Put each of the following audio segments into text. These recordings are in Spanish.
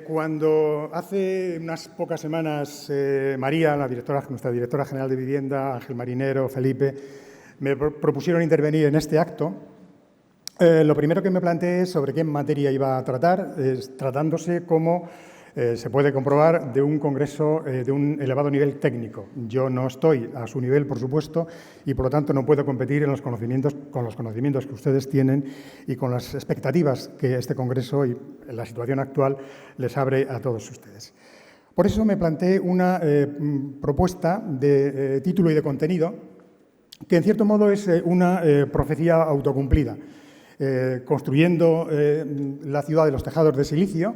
Cuando hace unas pocas semanas María, nuestra directora general de Vivienda, Ángel Marinero, Felipe, me propusieron intervenir en este acto, lo primero que me planteé es sobre qué materia iba a tratar, tratándose, como se puede comprobar, de un congreso de un elevado nivel técnico. Yo no estoy a su nivel, por supuesto, y por lo tanto no puedo competir con los conocimientos que ustedes tienen y con las expectativas que este congreso y la situación actual les abre a todos ustedes. Por eso me planteé una propuesta de título y de contenido que, en cierto modo, es una profecía autocumplida. Construyendo la ciudad de los tejados de silicio,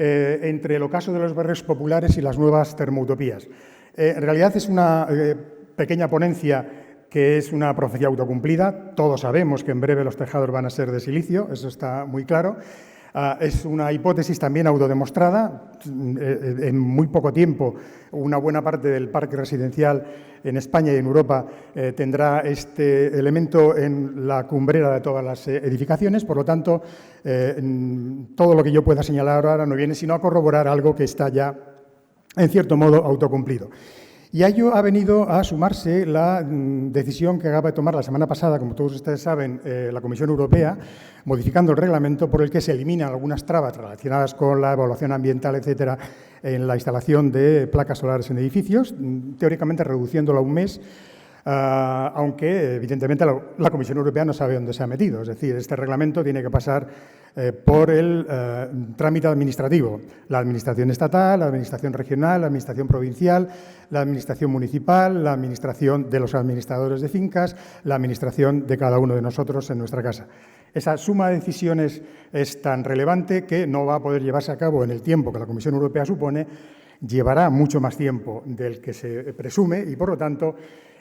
entre el ocaso de los barrios populares y las nuevas termoutopías. En realidad es una pequeña ponencia que es una profecía autocumplida. Todos sabemos que en breve los tejados van a ser de silicio, eso está muy claro. Es una hipótesis también autodemostrada. En muy poco tiempo, una buena parte del parque residencial en España y en Europa tendrá este elemento en la cumbrera de todas las edificaciones. Por lo tanto, todo lo que yo pueda señalar ahora no viene sino a corroborar algo que está ya, en cierto modo, autocumplido. Y a ello ha venido a sumarse la decisión que acaba de tomar la semana pasada, como todos ustedes saben, la Comisión Europea, modificando el reglamento por el que se eliminan algunas trabas relacionadas con la evaluación ambiental, etcétera, en la instalación de placas solares en edificios, teóricamente reduciéndolo a un mes, aunque evidentemente la Comisión Europea no sabe dónde se ha metido. Es decir, este reglamento tiene que pasar por el trámite administrativo. La Administración estatal, la Administración regional, la Administración provincial, la Administración municipal, la Administración de los administradores de fincas, la Administración de cada uno de nosotros en nuestra casa. Esa suma de decisiones es tan relevante que no va a poder llevarse a cabo en el tiempo que la Comisión Europea supone, llevará mucho más tiempo del que se presume y, por lo tanto,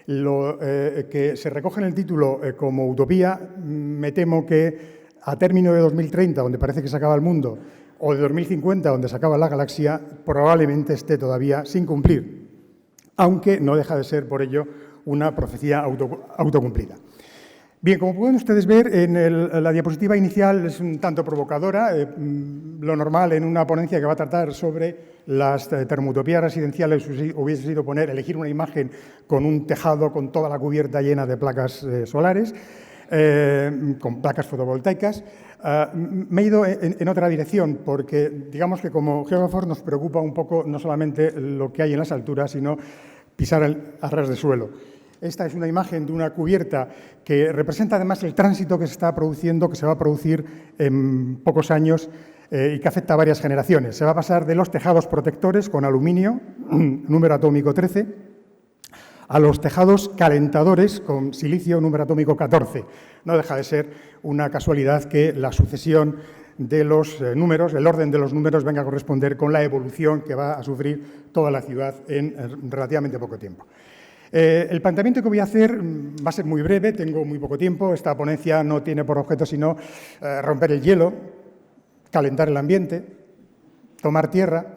lo que se recoge en el título como utopía, me temo que a término de 2030, donde parece que se acaba el mundo, o de 2050, donde se acaba la galaxia, probablemente esté todavía sin cumplir, aunque no deja de ser por ello una profecía autocumplida. Bien, como pueden ustedes ver, en la diapositiva inicial es un tanto provocadora. Lo normal en una ponencia que va a tratar sobre las termoutopías residenciales hubiese sido elegir una imagen con un tejado con toda la cubierta llena de placas solares, con placas fotovoltaicas. Me he ido en otra dirección porque, digamos que como geógrafos nos preocupa un poco no solamente lo que hay en las alturas, sino pisar a ras de suelo. Esta es una imagen de una cubierta que representa además el tránsito que se está produciendo, que se va a producir en pocos años y que afecta a varias generaciones. Se va a pasar de los tejados protectores con aluminio, número atómico 13, a los tejados calentadores con silicio, número atómico 14. No deja de ser una casualidad que la sucesión de los números, el orden de los números venga a corresponder con la evolución que va a sufrir toda la ciudad en relativamente poco tiempo. El planteamiento que voy a hacer va a ser muy breve, tengo muy poco tiempo. Esta ponencia no tiene por objeto sino romper el hielo, calentar el ambiente, tomar tierra,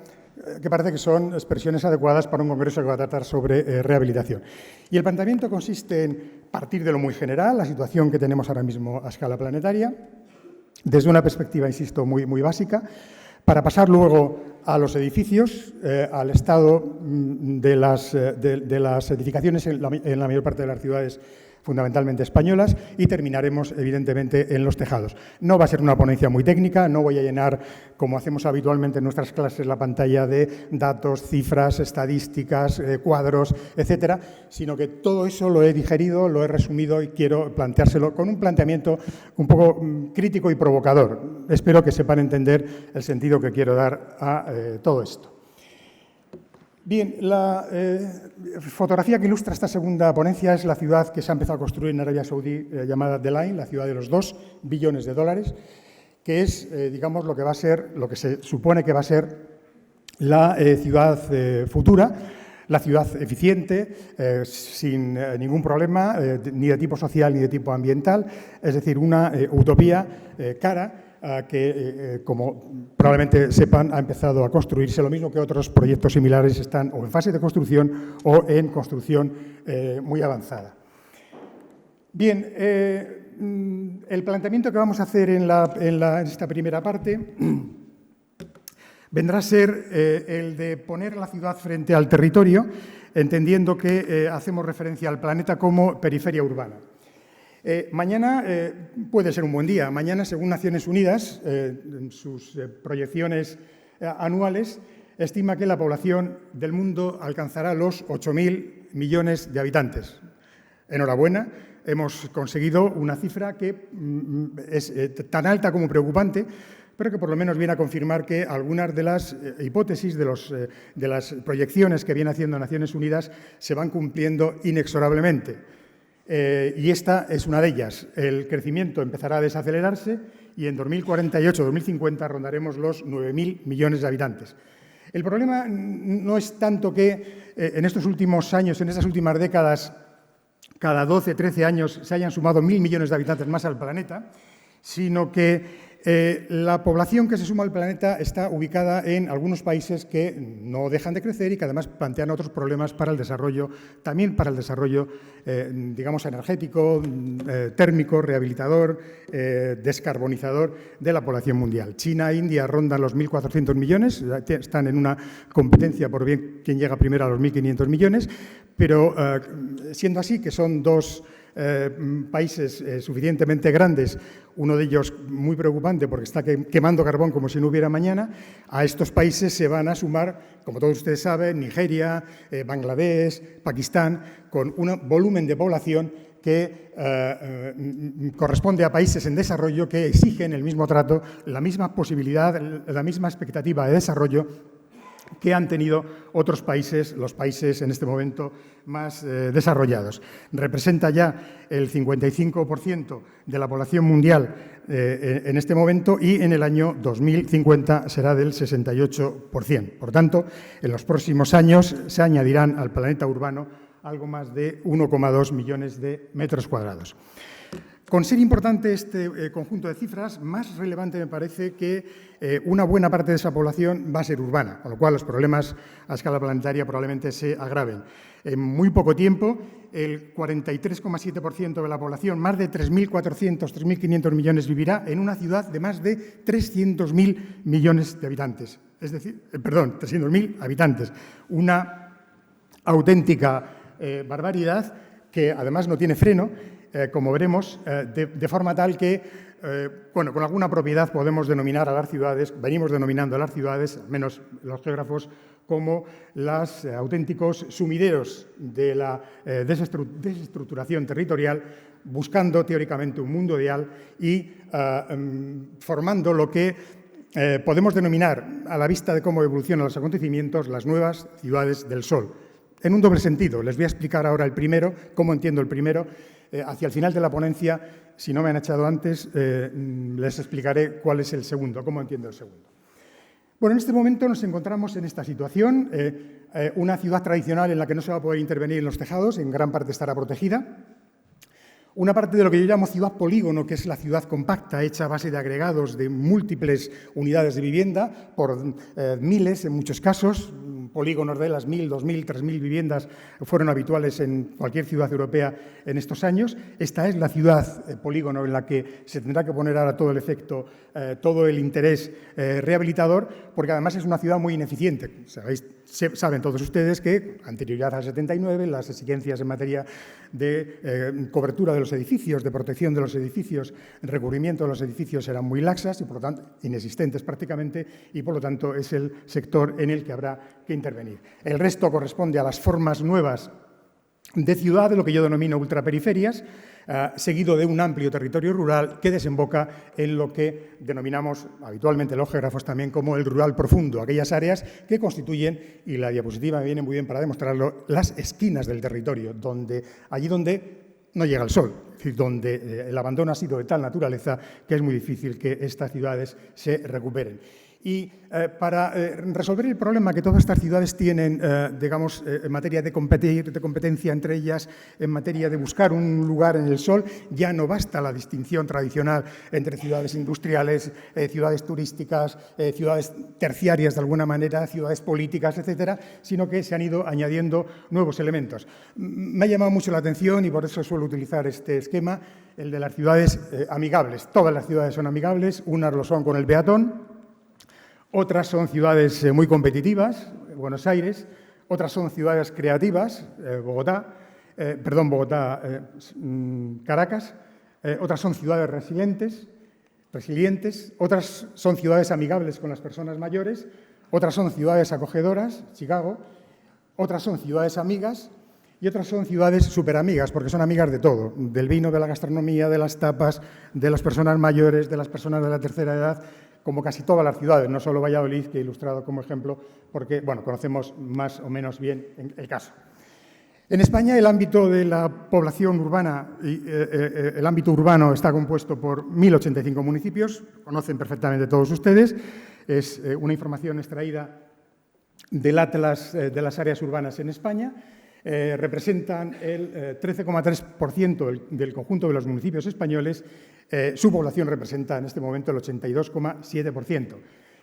que parece que son expresiones adecuadas para un congreso que va a tratar sobre rehabilitación. Y el planteamiento consiste en partir de lo muy general, la situación que tenemos ahora mismo a escala planetaria, desde una perspectiva, insisto, muy básica, para pasar luego a los edificios, al estado de las edificaciones en la mayor parte de las ciudades fundamentalmente españolas, y terminaremos, evidentemente, en los tejados. No va a ser una ponencia muy técnica, no voy a llenar, como hacemos habitualmente en nuestras clases, la pantalla de datos, cifras, estadísticas, cuadros, etcétera, sino que todo eso lo he digerido, lo he resumido y quiero planteárselo con un planteamiento un poco crítico y provocador. Espero que sepan entender el sentido que quiero dar a todo esto. Bien, la fotografía que ilustra esta segunda ponencia es la ciudad que se ha empezado a construir en Arabia Saudí, llamada The Line, la ciudad de los 2 billones de dólares, que es, digamos, lo que se supone que va a ser la ciudad futura, la ciudad eficiente, sin ningún problema, ni de tipo social ni de tipo ambiental, es decir, una utopía cara, que, como probablemente sepan, ha empezado a construirse, lo mismo que otros proyectos similares están o en fase de construcción o en construcción muy avanzada. Bien, el planteamiento que vamos a hacer en esta primera parte vendrá a ser el de poner la ciudad frente al territorio, entendiendo que hacemos referencia al planeta como periferia urbana. Mañana puede ser un buen día. Mañana, según Naciones Unidas, en sus proyecciones anuales, estima que la población del mundo alcanzará los 8.000 millones de habitantes. Enhorabuena, hemos conseguido una cifra que es tan alta como preocupante, pero que por lo menos viene a confirmar que algunas de las hipótesis, de las proyecciones que viene haciendo Naciones Unidas se van cumpliendo inexorablemente. Y esta es una de ellas. El crecimiento empezará a desacelerarse y en 2048-2050 rondaremos los 9.000 millones de habitantes. El problema no es tanto que en estos últimos años, en estas últimas décadas, cada 12, 13 años se hayan sumado 1.000 millones de habitantes más al planeta, sino que la población que se suma al planeta está ubicada en algunos países que no dejan de crecer y que además plantean otros problemas para el desarrollo, también para el desarrollo, digamos, energético, térmico, rehabilitador, descarbonizador de la población mundial. China e India rondan los 1.400 millones, están en una competencia por bien quién llega primero a los 1.500 millones, pero siendo así que son dos países suficientemente grandes, uno de ellos muy preocupante porque está quemando carbón como si no hubiera mañana, a estos países se van a sumar, como todos ustedes saben, Nigeria, Bangladesh, Pakistán, con un volumen de población que corresponde a países en desarrollo que exigen el mismo trato, la misma posibilidad, la misma expectativa de desarrollo que han tenido otros países, los países en este momento más desarrollados. Representa ya el 55% de la población mundial en este momento y en el año 2050 será del 68%. Por tanto, en los próximos años se añadirán al planeta urbano algo más de 1,2 millones de metros cuadrados. Con ser importante este conjunto de cifras, más relevante me parece que una buena parte de esa población va a ser urbana, con lo cual los problemas a escala planetaria probablemente se agraven. En muy poco tiempo, el 43,7% de la población, más de 3.400, 3.500 millones, vivirá en una ciudad de más de 300.000 millones de habitantes. Es decir, 300.000 habitantes. Una auténtica barbaridad que además no tiene freno, como veremos, de forma tal que, con alguna propiedad podemos denominar a las ciudades, venimos denominando a las ciudades, al menos los geógrafos, como los auténticos sumideros de la desestructuración territorial, buscando teóricamente un mundo ideal y formando lo que podemos denominar, a la vista de cómo evolucionan los acontecimientos, las nuevas ciudades del Sol. En un doble sentido. Les voy a explicar ahora el primero, cómo entiendo el primero. Hacia el final de la ponencia, si no me han echado antes, les explicaré cuál es el segundo, cómo entiendo el segundo. Bueno, en este momento nos encontramos en esta situación, una ciudad tradicional en la que no se va a poder intervenir en los tejados, en gran parte estará protegida. Una parte de lo que yo llamo ciudad polígono, que es la ciudad compacta, hecha a base de agregados de múltiples unidades de vivienda, por miles en muchos casos. Polígonos de las 1.000, 2.000, 3.000 viviendas fueron habituales en cualquier ciudad europea en estos años. Esta es la ciudad polígono en la que se tendrá que poner ahora todo el efecto, todo el interés rehabilitador, porque además es una ciudad muy ineficiente. Saben todos ustedes que, anterioridad al 79, las exigencias en materia de cobertura de los edificios, de protección de los edificios, recubrimiento de los edificios eran muy laxas y, por lo tanto, inexistentes prácticamente, y, por lo tanto, es el sector en el que habrá que intervenir. El resto corresponde a las formas nuevas de ciudad, de lo que yo denomino ultraperiferias, seguido de un amplio territorio rural que desemboca en lo que denominamos habitualmente los geógrafos también como el rural profundo, aquellas áreas que constituyen, y la diapositiva me viene muy bien para demostrarlo, las esquinas del territorio, allí donde no llega el sol, es decir, donde el abandono ha sido de tal naturaleza que es muy difícil que estas ciudades se recuperen. Y para resolver el problema que todas estas ciudades tienen, digamos, en materia de competencia entre ellas, en materia de buscar un lugar en el sol, ya no basta la distinción tradicional entre ciudades industriales, ciudades turísticas, ciudades terciarias de alguna manera, ciudades políticas, etcétera, sino que se han ido añadiendo nuevos elementos. Me ha llamado mucho la atención y por eso suelo utilizar este esquema, el de las ciudades amigables. Todas las ciudades son amigables, unas lo son con el peatón, Otras son ciudades muy competitivas, Buenos Aires. Otras son ciudades creativas, Caracas. Otras son ciudades resilientes. Otras son ciudades amigables con las personas mayores. Otras son ciudades acogedoras, Chicago. Otras son ciudades amigas. Y otras son ciudades superamigas, porque son amigas de todo, del vino, de la gastronomía, de las tapas, de las personas mayores, de las personas de la tercera edad, como casi todas las ciudades, no solo Valladolid, que he ilustrado como ejemplo, porque bueno, conocemos más o menos bien el caso. En España, el ámbito de la población urbana, el ámbito urbano está compuesto por 1.085 municipios, conocen perfectamente todos ustedes, es una información extraída del Atlas de las áreas urbanas en España. Representan el 13,3% del conjunto de los municipios españoles. Su población representa en este momento el 82,7%.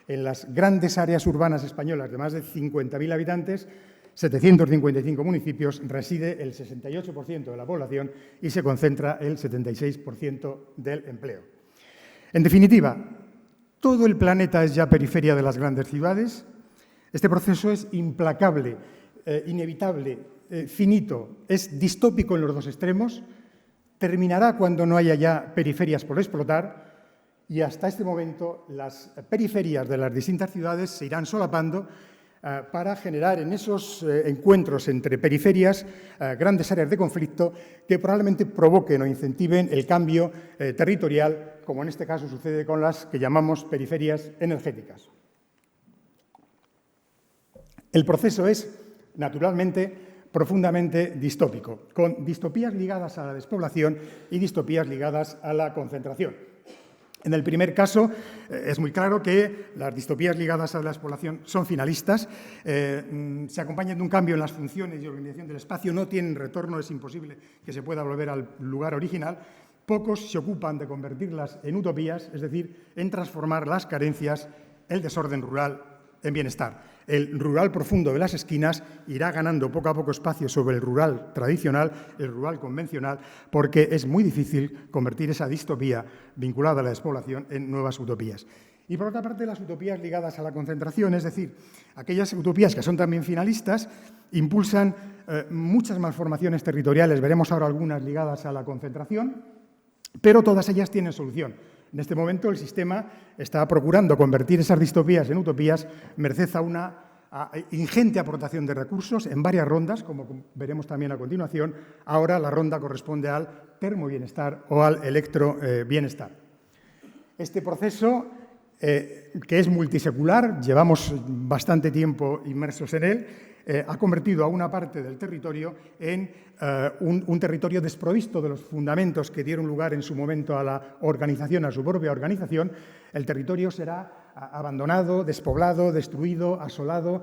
En las grandes áreas urbanas españolas de más de 50.000 habitantes, 755 municipios, reside el 68% de la población y se concentra el 76% del empleo. En definitiva, todo el planeta es ya periferia de las grandes ciudades. Este proceso es implacable, inevitable, finito, es distópico en los dos extremos, terminará cuando no haya ya periferias por explotar y hasta este momento las periferias de las distintas ciudades se irán solapando para generar en esos encuentros entre periferias grandes áreas de conflicto que probablemente provoquen o incentiven el cambio territorial, como en este caso sucede con las que llamamos periferias energéticas. El proceso es, naturalmente, profundamente distópico, con distopías ligadas a la despoblación y distopías ligadas a la concentración. En el primer caso, es muy claro que las distopías ligadas a la despoblación son finalistas, se acompañan de un cambio en las funciones y organización del espacio, no tienen retorno, es imposible que se pueda volver al lugar original. Pocos se ocupan de convertirlas en utopías, es decir, en transformar las carencias, el desorden rural en bienestar. El rural profundo de las esquinas irá ganando poco a poco espacio sobre el rural tradicional, el rural convencional, porque es muy difícil convertir esa distopía vinculada a la despoblación en nuevas utopías. Y por otra parte, las utopías ligadas a la concentración, es decir, aquellas utopías que son también finalistas, impulsan muchas malformaciones territoriales. Veremos ahora algunas ligadas a la concentración, pero todas ellas tienen solución. En este momento el sistema está procurando convertir esas distopías en utopías merced a una ingente aportación de recursos en varias rondas, como veremos también a continuación. Ahora la ronda corresponde al termobienestar o al electrobienestar. Este proceso, que es multisecular, llevamos bastante tiempo inmersos en él, ha convertido a una parte del territorio en un territorio desprovisto de los fundamentos que dieron lugar en su momento a la organización, a su propia organización. El territorio será abandonado, despoblado, destruido, asolado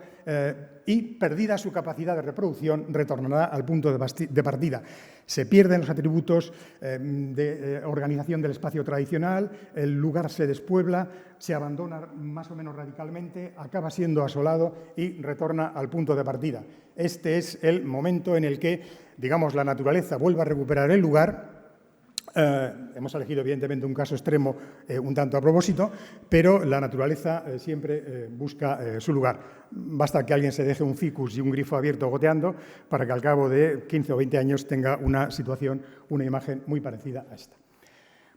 y, perdida su capacidad de reproducción, retornará al punto de partida. Se pierden los atributos de organización del espacio tradicional, el lugar se despuebla, se abandona más o menos radicalmente, acaba siendo asolado y retorna al punto de partida. Este es el momento en el que, digamos, la naturaleza vuelve a recuperar el lugar. Hemos elegido, evidentemente, un caso extremo un tanto a propósito, pero la naturaleza siempre busca su lugar. Basta que alguien se deje un ficus y un grifo abierto goteando para que al cabo de 15 o 20 años tenga una situación, una imagen muy parecida a esta.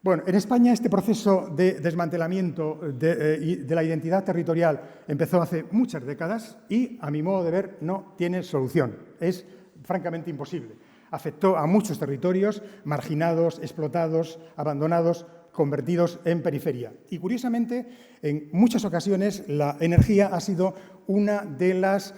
Bueno, en España este proceso de desmantelamiento de la identidad territorial empezó hace muchas décadas y, a mi modo de ver, no tiene solución. Es francamente imposible. Afectó a muchos territorios marginados, explotados, abandonados, convertidos en periferia. Y, curiosamente, en muchas ocasiones la energía ha sido una de las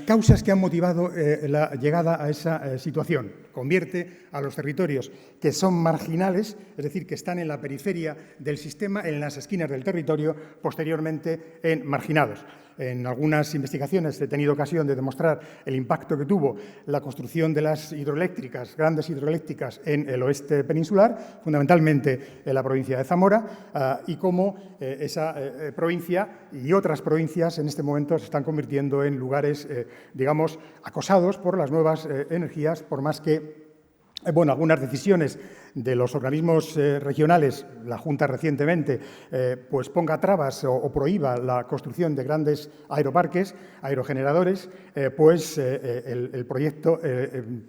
causas que han motivado la llegada a esa situación. Convierte a los territorios que son marginales, es decir, que están en la periferia del sistema, en las esquinas del territorio, posteriormente en marginados. En algunas investigaciones he tenido ocasión de demostrar el impacto que tuvo la construcción de las hidroeléctricas, grandes hidroeléctricas en el oeste peninsular, fundamentalmente en la provincia de Zamora, y cómo esa provincia y otras provincias en este momento se están convirtiendo en lugares, digamos, acosados por las nuevas energías, por más que Bueno, algunas decisiones de los organismos regionales, la Junta recientemente, pues ponga trabas o prohíba la construcción de grandes aeroparques, aerogeneradores, pues el proyecto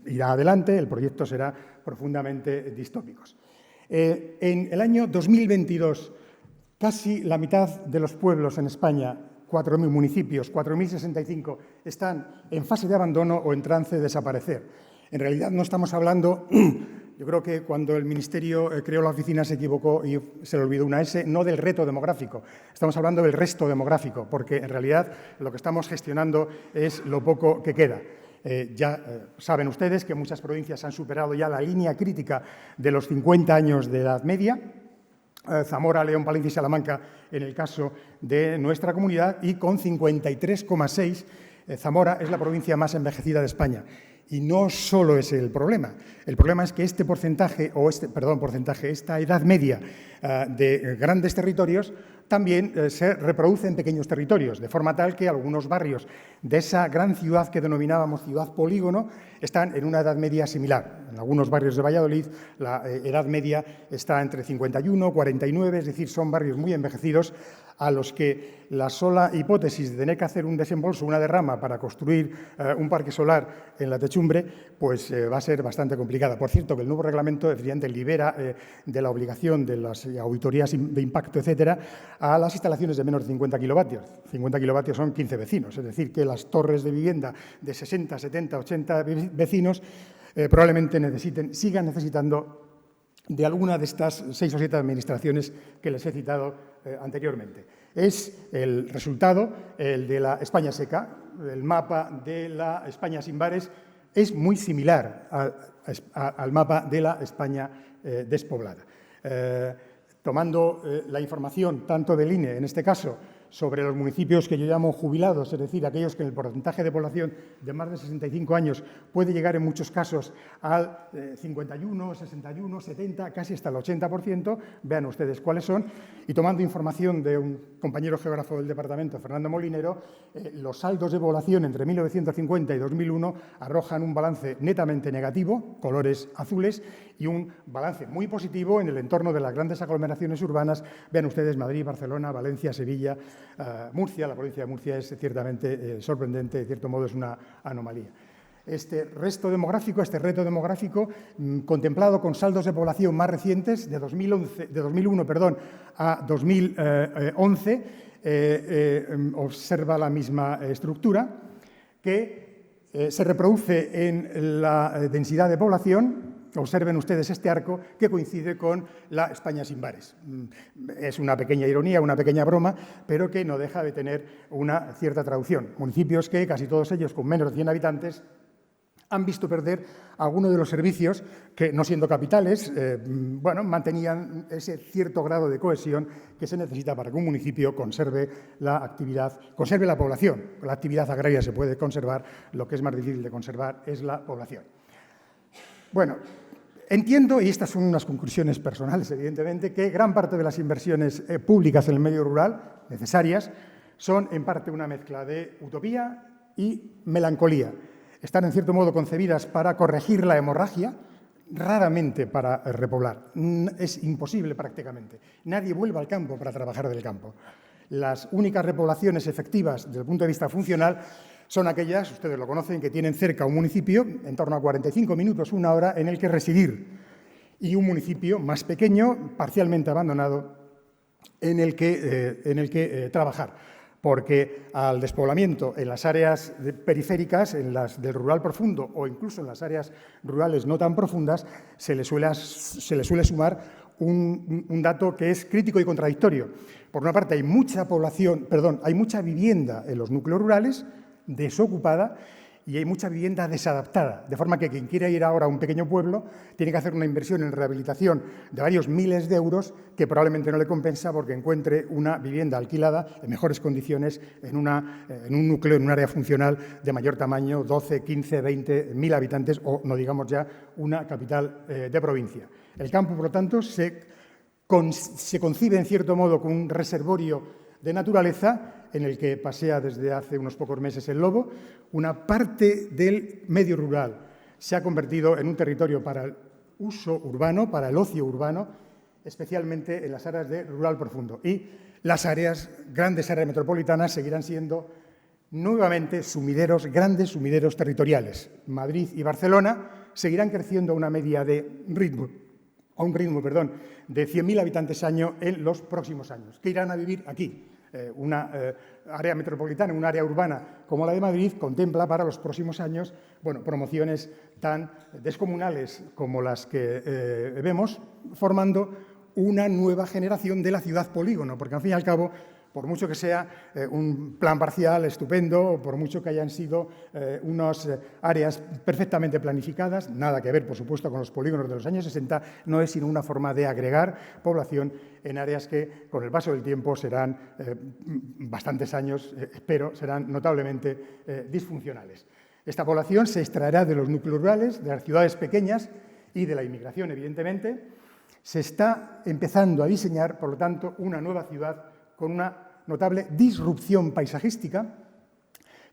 irá adelante, el proyecto será profundamente distópico. En el año 2022, casi la mitad de los pueblos en España, 4.000 municipios, 4.065, están en fase de abandono o en trance de desaparecer. En realidad no estamos hablando, yo creo que cuando el Ministerio creó la oficina se equivocó y se le olvidó una S, no del reto demográfico, estamos hablando del resto demográfico, porque en realidad lo que estamos gestionando es lo poco que queda. Saben ustedes que muchas provincias han superado ya la línea crítica de los 50 años de edad media, Zamora, León, Palencia y Salamanca en el caso de nuestra comunidad, y con 53,6 Zamora es la provincia más envejecida de España. Y no solo es el problema es que este porcentaje, esta edad media de grandes territorios también se reproduce en pequeños territorios, de forma tal que algunos barrios de esa gran ciudad que denominábamos ciudad polígono están en una edad media similar. En algunos barrios de Valladolid la edad media está entre 51 y 49, es decir, son barrios muy envejecidos a los que la sola hipótesis de tener que hacer un desembolso, una derrama para construir un parque solar en la techumbre, pues va a ser bastante complicada. Por cierto, que el nuevo reglamento efectivamente libera de la obligación de las auditorías de impacto, etcétera, a las instalaciones de menos de 50 kilovatios. 50 kilovatios son 15 vecinos, es decir, que las torres de vivienda de 60, 70, 80 vecinos probablemente sigan necesitando de alguna de estas 6 o 7 administraciones que les he citado anteriormente. Es el resultado, el de la España seca, el mapa de la España sin bares, es muy similar al mapa de la España despoblada. Tomando la información tanto del INE, en este caso, sobre los municipios que yo llamo jubilados, es decir, aquellos que en el porcentaje de población de más de 65 años puede llegar en muchos casos al 51, 61, 70, casi hasta el 80%, vean ustedes cuáles son, y tomando información de un compañero geógrafo del departamento, Fernando Molinero, los saldos de población entre 1950 y 2001 arrojan un balance netamente negativo, colores azules, y un balance muy positivo en el entorno de las grandes aglomeraciones urbanas, vean ustedes Madrid, Barcelona, Valencia, Sevilla, Murcia. La provincia de Murcia es ciertamente sorprendente, de cierto modo es una anomalía. Este reto demográfico, contemplado con saldos de población más recientes, de 2001 a 2011, observa la misma estructura que se reproduce en la densidad de población. Observen ustedes este arco que coincide con la España sin bares. Es una pequeña ironía, una pequeña broma, pero que no deja de tener una cierta traducción. Municipios que, casi todos ellos con menos de 100 habitantes, han visto perder algunos de los servicios que, no siendo capitales, mantenían ese cierto grado de cohesión que se necesita para que un municipio conserve la actividad, conserve la población. La actividad agraria se puede conservar, lo que es más difícil de conservar es la población. Bueno, entiendo, y estas son unas conclusiones personales, evidentemente, que gran parte de las inversiones públicas en el medio rural, necesarias, son en parte una mezcla de utopía y melancolía. Están, en cierto modo, concebidas para corregir la hemorragia, raramente para repoblar. Es imposible prácticamente. Nadie vuelve al campo para trabajar del campo. Las únicas repoblaciones efectivas desde el punto de vista funcional son aquellas, ustedes lo conocen, que tienen cerca un municipio, en torno a 45 minutos, una hora, en el que residir, y un municipio más pequeño, parcialmente abandonado, en el que trabajar. Porque al despoblamiento en las áreas periféricas, en las del rural profundo o incluso en las áreas rurales no tan profundas, se le suele sumar un dato que es crítico y contradictorio. Por una parte, hay mucha vivienda en los núcleos rurales, desocupada, y hay mucha vivienda desadaptada, de forma que quien quiera ir ahora a un pequeño pueblo tiene que hacer una inversión en rehabilitación de varios miles de euros que probablemente no le compensa porque encuentre una vivienda alquilada en mejores condiciones en un núcleo, en un área funcional de mayor tamaño, 12, 15, 20 mil habitantes o, no digamos ya, una capital de provincia. El campo, por lo tanto, se concibe en cierto modo como un reservorio de naturaleza en el que pasea desde hace unos pocos meses el lobo. Una parte del medio rural se ha convertido en un territorio para el uso urbano, para el ocio urbano, especialmente en las áreas de rural profundo. Y las grandes áreas metropolitanas seguirán siendo nuevamente grandes sumideros territoriales. Madrid y Barcelona seguirán creciendo a una media de un ritmo de 100.000 habitantes año en los próximos años, que irán a vivir aquí. Una área metropolitana, una área urbana como la de Madrid, contempla para los próximos años promociones tan descomunales como las que vemos, formando una nueva generación de la ciudad polígono, porque al fin y al cabo, por mucho que sea un plan parcial estupendo, por mucho que hayan sido unas áreas perfectamente planificadas, nada que ver, por supuesto, con los polígonos de los años 60, no es sino una forma de agregar población en áreas que, con el paso del tiempo, serán bastantes años, espero, serán notablemente disfuncionales. Esta población se extraerá de los núcleos rurales, de las ciudades pequeñas y de la inmigración, evidentemente. Se está empezando a diseñar, por lo tanto, una nueva ciudad con una notable disrupción paisajística,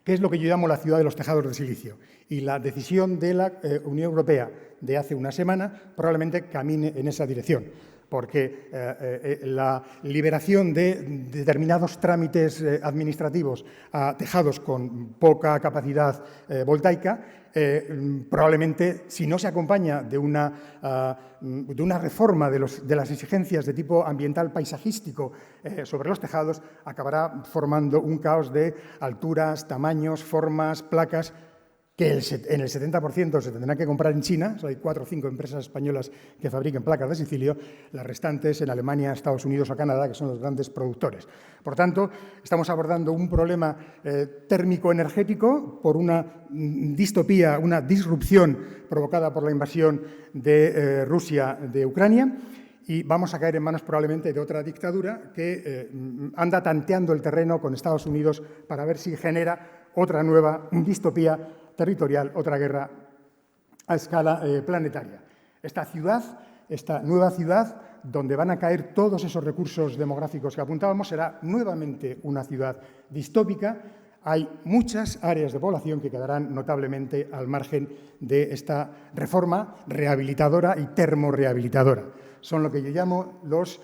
que es lo que yo llamo la ciudad de los tejados de silicio. Y la decisión de la Unión Europea de hace una semana probablemente camine en esa dirección, porque la liberación de determinados trámites administrativos a tejados con poca capacidad voltaica, probablemente, si no se acompaña de una reforma de las exigencias de tipo ambiental paisajístico sobre los tejados, acabará formando un caos de alturas, tamaños, formas, placas, que en el 70% se tendrán que comprar en China. Hay 4 o 5 empresas españolas que fabrican placas de silicio, las restantes en Alemania, Estados Unidos o Canadá, que son los grandes productores. Por tanto, estamos abordando un problema térmico-energético por una distopía, una disrupción provocada por la invasión de Rusia de Ucrania, y vamos a caer en manos probablemente de otra dictadura que anda tanteando el terreno con Estados Unidos para ver si genera otra nueva distopía territorial, otra guerra a escala planetaria. Esta nueva ciudad, donde van a caer todos esos recursos demográficos que apuntábamos, será nuevamente una ciudad distópica. Hay muchas áreas de población que quedarán notablemente al margen de esta reforma rehabilitadora y termorrehabilitadora. Son lo que yo llamo los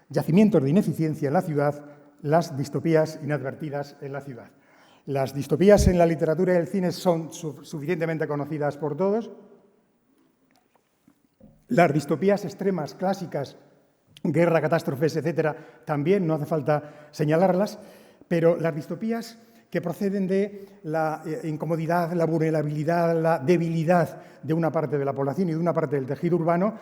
yacimientos de ineficiencia en la ciudad, las distopías inadvertidas en la ciudad. Las distopías en la literatura y el cine son suficientemente conocidas por todos. Las distopías extremas, clásicas, guerra, catástrofes, etcétera, también no hace falta señalarlas, pero las distopías que proceden de la incomodidad, la vulnerabilidad, la debilidad de una parte de la población y de una parte del tejido urbano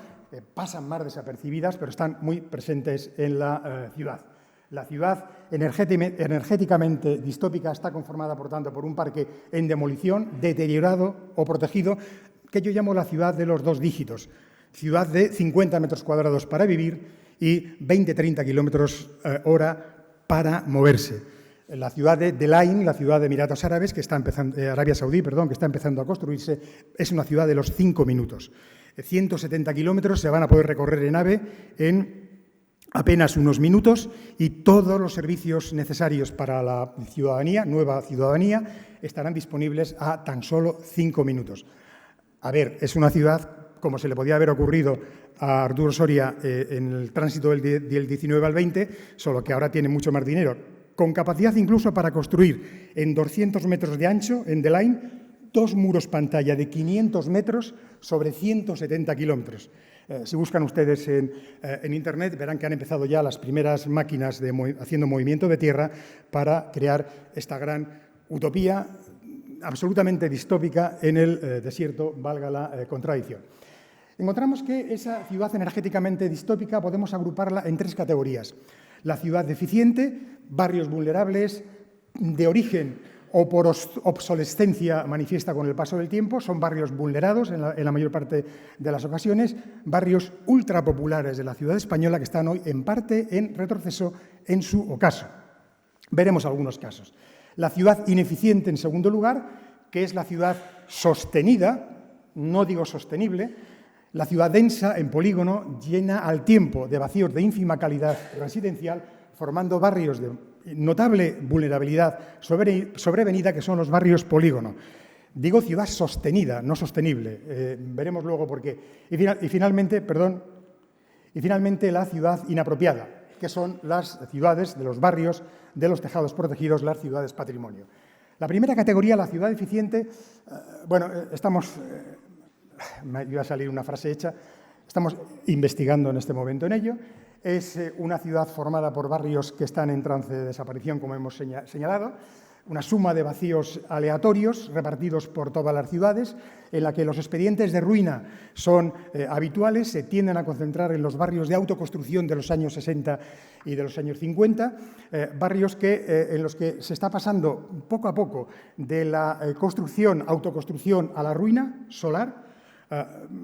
pasan más desapercibidas, pero están muy presentes en la ciudad. La ciudad energéticamente distópica está conformada, por tanto, por un parque en demolición, deteriorado o protegido, que yo llamo la ciudad de los 2 dígitos. Ciudad de 50 metros cuadrados para vivir y 20-30 kilómetros hora para moverse. La ciudad de Delain, la ciudad de Emiratos Árabes, Arabia Saudí, que está empezando a construirse, es una ciudad de los 5 minutos. 170 kilómetros se van a poder recorrer en AVE en apenas unos minutos, y todos los servicios necesarios para la ciudadanía, nueva ciudadanía, estarán disponibles a tan solo 5 minutos. A ver, es una ciudad, como se le podía haber ocurrido a Arturo Soria en el tránsito del 19 al 20, solo que ahora tiene mucho más dinero, con capacidad incluso para construir en 200 metros de ancho, en Delain, 2 muros pantalla de 500 metros sobre 170 kilómetros. Si buscan ustedes en Internet, verán que han empezado ya las primeras máquinas haciendo movimiento de tierra para crear esta gran utopía absolutamente distópica en el desierto, valga la contradicción. Encontramos que esa ciudad energéticamente distópica podemos agruparla en 3 categorías. La ciudad deficiente, barrios vulnerables, de origen o por obsolescencia manifiesta con el paso del tiempo, son barrios vulnerados en la mayor parte de las ocasiones, barrios ultrapopulares de la ciudad española que están hoy en parte en retroceso en su ocaso. Veremos algunos casos. La ciudad ineficiente, en segundo lugar, que es la ciudad sostenida, no digo sostenible, la ciudad densa, en polígono, llena al tiempo de vacíos de ínfima calidad residencial, formando barrios de notable vulnerabilidad sobrevenida, que son los barrios polígono. Digo ciudad sostenida, no sostenible. Veremos luego por qué. Y finalmente, la ciudad inapropiada, que son las ciudades de los barrios, de los tejados protegidos, las ciudades patrimonio. La primera categoría, la ciudad eficiente, me iba a salir una frase hecha, estamos investigando en este momento en ello. Es una ciudad formada por barrios que están en trance de desaparición, como hemos señalado, una suma de vacíos aleatorios repartidos por todas las ciudades, en la que los expedientes de ruina son habituales, se tienden a concentrar en los barrios de autoconstrucción de los años 60 y de los años 50, barrios en los que se está pasando poco a poco de la autoconstrucción a la ruina solar,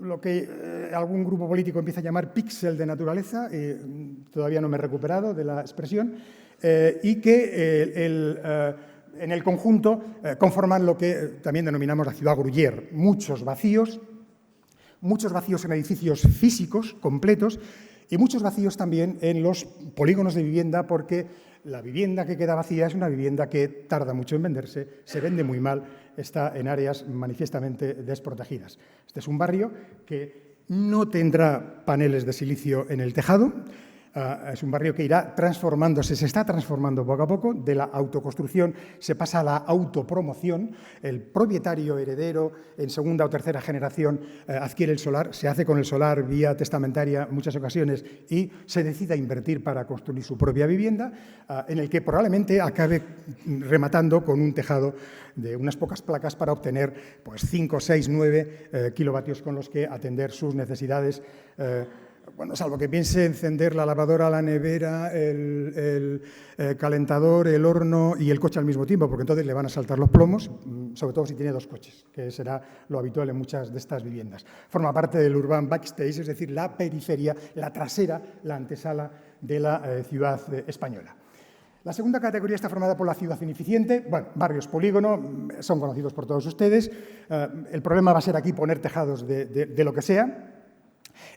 lo que algún grupo político empieza a llamar píxel de naturaleza, todavía no me he recuperado de la expresión, y que en el conjunto conforman lo que también denominamos la ciudad Gruyère. Muchos vacíos en edificios físicos completos y muchos vacíos también en los polígonos de vivienda, porque la vivienda que queda vacía es una vivienda que tarda mucho en venderse, se vende muy mal, está en áreas manifiestamente desprotegidas. Este es un barrio que no tendrá paneles de silicio en el tejado. Es un barrio que irá transformándose, se está transformando poco a poco. De la autoconstrucción se pasa a la autopromoción. El propietario heredero en segunda o tercera generación adquiere el solar, se hace con el solar vía testamentaria en muchas ocasiones y se decide a invertir para construir su propia vivienda, en el que probablemente acabe rematando con un tejado de unas pocas placas para obtener 5, 6, 9 kilovatios con los que atender sus necesidades. Bueno, salvo que piense encender la lavadora, la nevera, el calentador, el horno y el coche al mismo tiempo, porque entonces le van a saltar los plomos, sobre todo si tiene dos coches, que será lo habitual en muchas de estas viviendas. Forma parte del urban backstage, es decir, la periferia, la trasera, la antesala de la ciudad española. La segunda categoría está formada por la ciudad ineficiente. Bueno, barrios polígono, son conocidos por todos ustedes. El problema va a ser aquí poner tejados de lo que sea.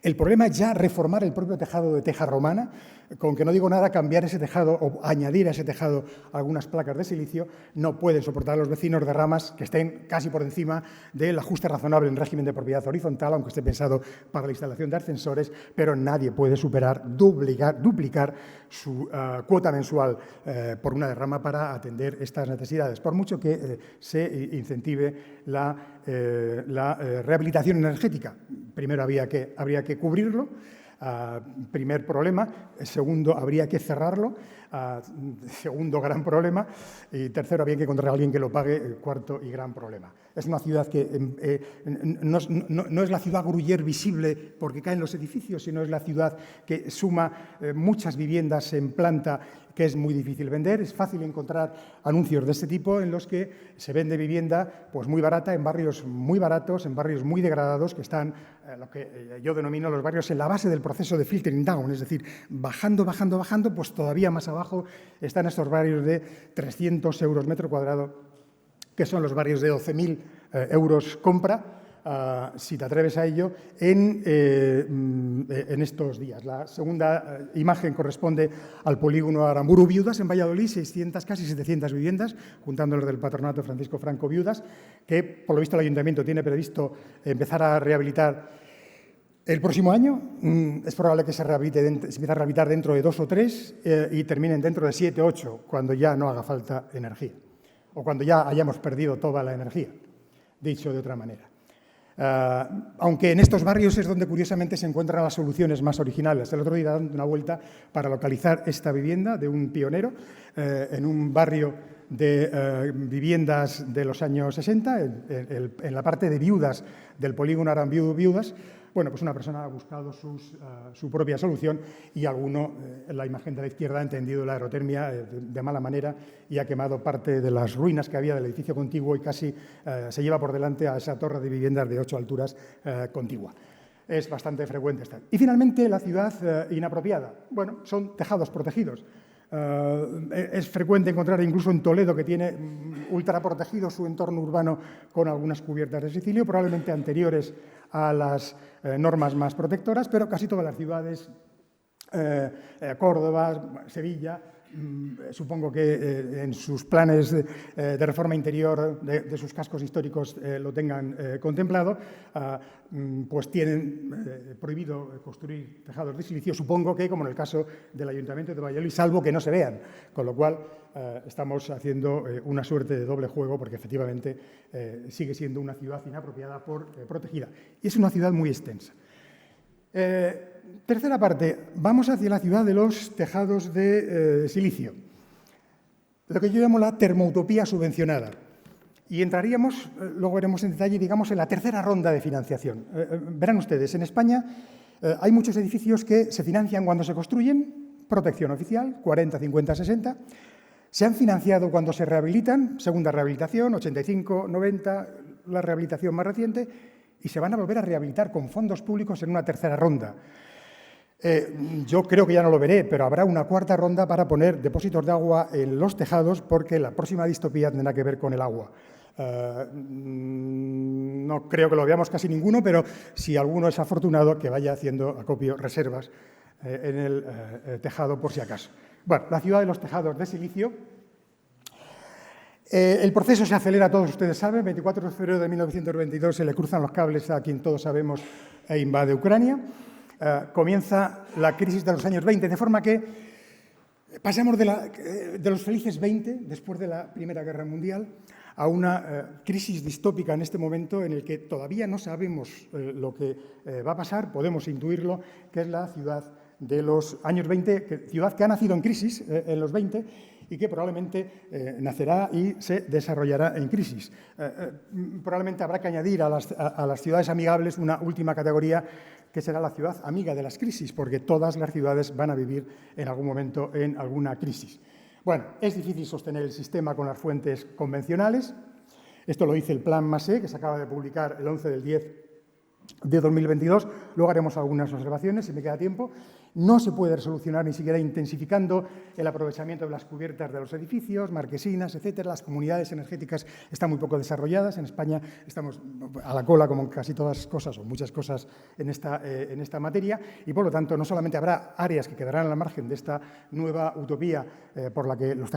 El problema es ya reformar el propio tejado de teja romana, con que no digo nada, cambiar ese tejado o añadir a ese tejado algunas placas de silicio. No pueden soportar los vecinos derramas que estén casi por encima del ajuste razonable en régimen de propiedad horizontal, aunque esté pensado para la instalación de ascensores, pero nadie puede duplicar su cuota mensual por una derrama para atender estas necesidades, por mucho que se incentive la rehabilitación energética. Primero habría que cubrirlo, primer problema. Segundo, habría que cerrarlo. Segundo gran problema. Y tercero, habría que encontrar a alguien que lo pague. Cuarto y gran problema. Es una ciudad que no es la ciudad Gruyère visible porque caen los edificios, sino es la ciudad que suma muchas viviendas en planta, que es muy difícil vender. Es fácil encontrar anuncios de este tipo en los que se vende vivienda muy barata, en barrios muy baratos, en barrios muy degradados, que están lo que yo denomino los barrios en la base del proceso de filtering down, es decir, bajando, pues todavía más abajo están estos barrios de 300 euros metro cuadrado, que son los barrios de 12.000 euros compra, si te atreves a ello, en estos días. La segunda imagen corresponde al polígono Aramburu Viudas en Valladolid, casi 700 viviendas, juntando los del Patronato Francisco Franco Viudas, que por lo visto el Ayuntamiento tiene previsto empezar a rehabilitar el próximo año. Es probable que se empiece a rehabilitar dentro de 2 o 3 y terminen dentro de 7 o 8, cuando ya no haga falta energía, o cuando ya hayamos perdido toda la energía, dicho de otra manera. Aunque en estos barrios es donde curiosamente se encuentran las soluciones más originales. El otro día dando una vuelta para localizar esta vivienda de un pionero en un barrio de viviendas de los años 60, en la parte de viudas del polígono Aramburu Viudas. Bueno, pues una persona ha buscado su propia solución y alguno, en la imagen de la izquierda, ha entendido la aerotermia de mala manera y ha quemado parte de las ruinas que había del edificio contiguo y casi se lleva por delante a esa torre de viviendas de 8 alturas contigua. Es bastante frecuente esta. Y finalmente, la ciudad inapropiada. Bueno, son tejados protegidos. Es frecuente encontrar incluso en Toledo, que tiene ultraprotegido su entorno urbano con algunas cubiertas de silicio, probablemente anteriores a las normas más protectoras, pero casi todas las ciudades, Córdoba, Sevilla, supongo que en sus planes de reforma interior de sus cascos históricos lo tengan contemplado, pues tienen prohibido construir tejados de silicio, supongo que como en el caso del Ayuntamiento de Valladolid, salvo que no se vean, con lo cual estamos haciendo una suerte de doble juego porque efectivamente sigue siendo una ciudad inapropiada por protegida. Y es una ciudad muy extensa. Tercera parte, vamos hacia la ciudad de los tejados de silicio, lo que yo llamo la termoutopía subvencionada. Y entraríamos, luego veremos en detalle, digamos, en la tercera ronda de financiación. Verán ustedes, en España hay muchos edificios que se financian cuando se construyen, protección oficial, 40, 50, 60. Se han financiado cuando se rehabilitan, segunda rehabilitación, 85, 90, la rehabilitación más reciente, y se van a volver a rehabilitar con fondos públicos en una tercera ronda. Yo creo que ya no lo veré, pero habrá una cuarta ronda para poner depósitos de agua en los tejados porque la próxima distopía tendrá que ver con el agua. No creo que lo veamos casi ninguno, pero si alguno es afortunado, que vaya haciendo acopio reservas en el tejado por si acaso. Bueno, la ciudad de los tejados de silicio. El proceso se acelera, todos ustedes saben, 24 de febrero de 1922 se le cruzan los cables a quien todos sabemos e invade Ucrania. Comienza la crisis de los años 20, de forma que pasamos de los felices 20, después de la Primera Guerra Mundial, a una crisis distópica en este momento en el que todavía no sabemos lo que va a pasar, podemos intuirlo, que es la ciudad de los años 20, ciudad que ha nacido en crisis en los 20 y que probablemente nacerá y se desarrollará en crisis. Probablemente habrá que añadir a las ciudades amigables una última categoría que será la ciudad amiga de las crisis, porque todas las ciudades van a vivir en algún momento en alguna crisis. Bueno, es difícil sostener el sistema con las fuentes convencionales. Esto lo dice el Plan Massé, que se acaba de publicar el 11 del 10 de 2022. Luego haremos algunas observaciones, si me queda tiempo. No se puede solucionar ni siquiera intensificando el aprovechamiento de las cubiertas de los edificios, marquesinas, etcétera. Las comunidades energéticas están muy poco desarrolladas. En España estamos a la cola, como en casi todas las cosas o muchas cosas en esta materia. Y, por lo tanto, no solamente habrá áreas que quedarán a la margen de esta nueva utopía por la que los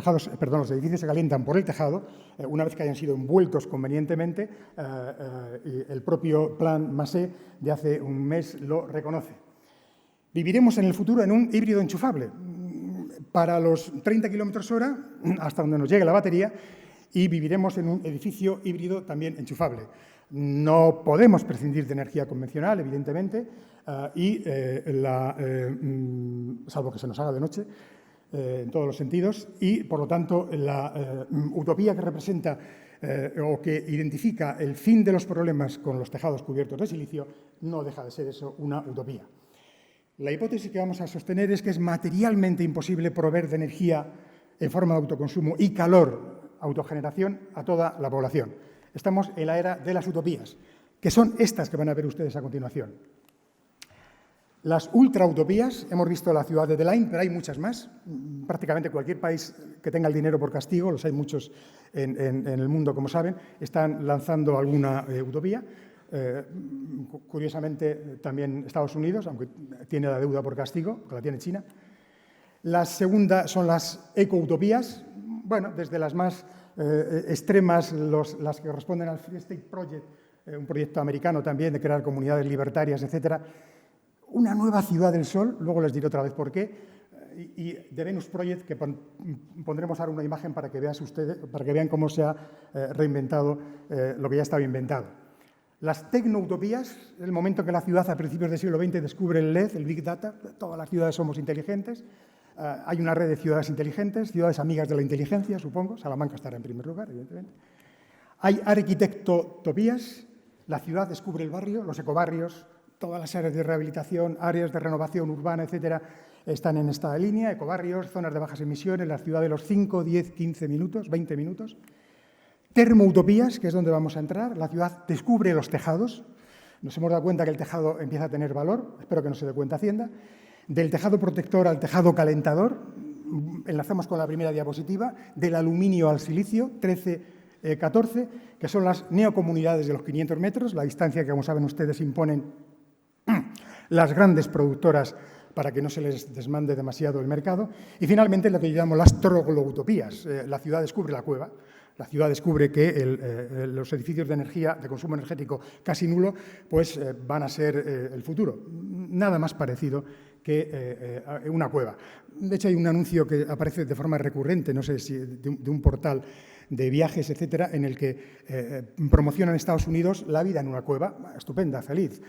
edificios se calientan por el tejado, una vez que hayan sido envueltos convenientemente, el propio Plan Massé de hace un mes lo reconoce. Viviremos en el futuro en un híbrido enchufable para los 30 km/h hasta donde nos llegue la batería y viviremos en un edificio híbrido también enchufable. No podemos prescindir de energía convencional, evidentemente, salvo que se nos haga de noche, en todos los sentidos, y, por lo tanto, la utopía que representa o que identifica el fin de los problemas con los tejados cubiertos de silicio no deja de ser eso, una utopía. La hipótesis que vamos a sostener es que es materialmente imposible proveer de energía en forma de autoconsumo y calor, autogeneración, a toda la población. Estamos en la era de las utopías, que son estas que van a ver ustedes a continuación. Las ultrautopías, hemos visto la ciudad de Delaine, pero hay muchas más. Prácticamente cualquier país que tenga el dinero por castigo, los hay muchos en el mundo, como saben, están lanzando alguna utopía. Curiosamente, también Estados Unidos, aunque tiene la deuda por castigo, que la tiene China. La segunda son las ecoutopías, bueno, desde las más extremas, las que corresponden al Free State Project, un proyecto americano también de crear comunidades libertarias, etcétera. Una nueva ciudad del sol, luego les diré otra vez por qué, y The Venus Project, que pondremos ahora una imagen para que vean cómo se ha reinventado lo que ya estaba inventado. Las tecnoutopías, el momento que la ciudad a principios del siglo XX descubre el LED, el Big Data, todas las ciudades somos inteligentes, hay una red de ciudades inteligentes, ciudades amigas de la inteligencia, supongo, Salamanca estará en primer lugar, evidentemente. Hay arquitectotopías, la ciudad descubre el barrio, los ecobarrios, todas las áreas de rehabilitación, áreas de renovación urbana, etcétera, están en esta línea, ecobarrios, zonas de bajas emisiones, la ciudad de los 5, 10, 15 minutos, 20 minutos. Termoutopías, que es donde vamos a entrar, la ciudad descubre los tejados, nos hemos dado cuenta que el tejado empieza a tener valor, espero que no se dé cuenta Hacienda, del tejado protector al tejado calentador, enlazamos con la primera diapositiva, del aluminio al silicio, 13, 14, que son las neocomunidades de los 500 metros, la distancia que, como saben ustedes, imponen las grandes productoras para que no se les desmande demasiado el mercado. Y finalmente lo que yo llamo las troglodutopías. La ciudad descubre la cueva. La ciudad descubre que los edificios de energía, de consumo energético casi nulo, pues van a ser el futuro. Nada más parecido que una cueva. De hecho, hay un anuncio que aparece de forma recurrente, no sé si de un portal de viajes, etcétera, en el que promocionan en Estados Unidos la vida en una cueva, estupenda, feliz,